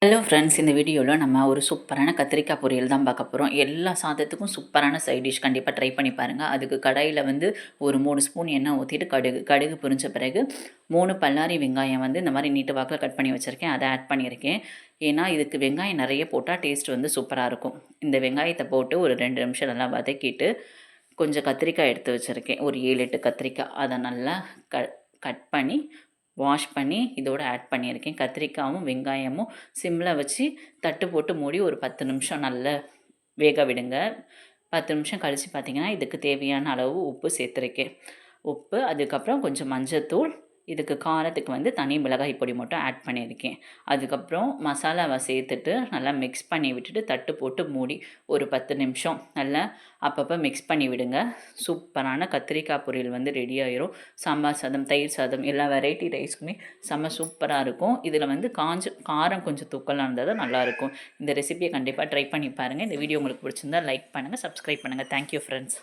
Hello friends, இந்த வீடியோவில் நம்ம ஒரு சூப்பரான கத்திரிக்காய் பொரியல் தான் பார்க்க போகிறோம். எல்லா சாதத்துக்கும் சூப்பரான சைட் டிஷ். கண்டிப்பாக ட்ரை பண்ணி பாருங்கள். அதுக்கு கடாயில் ஒரு 3 ஸ்பூன் எண்ணெய் ஊற்றிட்டு கடுகு பொரிஞ்ச பிறகு 3 பல்லாரி வெங்காயம் இந்த மாதிரி நீட்டு வாக்கில் கட் பண்ணி வச்சுருக்கேன். அதை ஆட் பண்ணியிருக்கேன். ஏன்னா இதுக்கு வெங்காயம் நிறைய போட்டால் டேஸ்ட் சூப்பராக இருக்கும். இந்த வெங்காயத்தை போட்டு ஒரு 2 நிமிஷம் நல்லா வதக்கிட்டு கொஞ்சம் கத்திரிக்காய் எடுத்து வச்சுருக்கேன். ஒரு 7-8 கத்திரிக்காய். அதை நல்லா கட் பண்ணி வாஷ் பண்ணி இதோடு ஆட் பண்ணியிருக்கேன். கத்திரிக்காயும் வெங்காயமும் சிம்மில் வச்சு தட்டு போட்டு மூடி ஒரு 10 நிமிஷம் நல்லா வேக விடுங்க. 10 நிமிஷம் கழித்து பார்த்திங்கன்னா இதுக்கு தேவையான அளவு உப்பு சேர்த்துருக்கேன். உப்பு, அதுக்கப்புறம் கொஞ்சம் மஞ்சத்தூள், இதுக்கு காரத்துக்கு தனி மிளகாய் பொடி மட்டும் ஆட் பண்ணியிருக்கேன். அதுக்கப்புறம் மசாலாவை சேர்த்துட்டு நல்லா மிக்ஸ் பண்ணி விட்டுட்டு தட்டு போட்டு மூடி ஒரு 10 நிமிஷம் நல்லா அப்பப்போ மிக்ஸ் பண்ணி விடுங்க. சூப்பரான கத்திரிக்காய் பொரியல் ரெடி ஆயிரும். சாம்பார் சாதம், தயிர் சாதம், எல்லா வெரைட்டி ரைஸ்க்குமே செம்ம சூப்பராக இருக்கும். இதில் காரம் கொஞ்சம் தூக்கலாக இருந்தால் தான் நல்லாயிருக்கும். இந்த ரெசிபியை கண்டிப்பாக ட்ரை பண்ணி பாருங்கள். இந்த வீடியோ உங்களுக்கு பிடிச்சிருந்தா லைக் பண்ணுங்கள், சப்ஸ்கிரைப் பண்ணுங்கள். Thank you friends.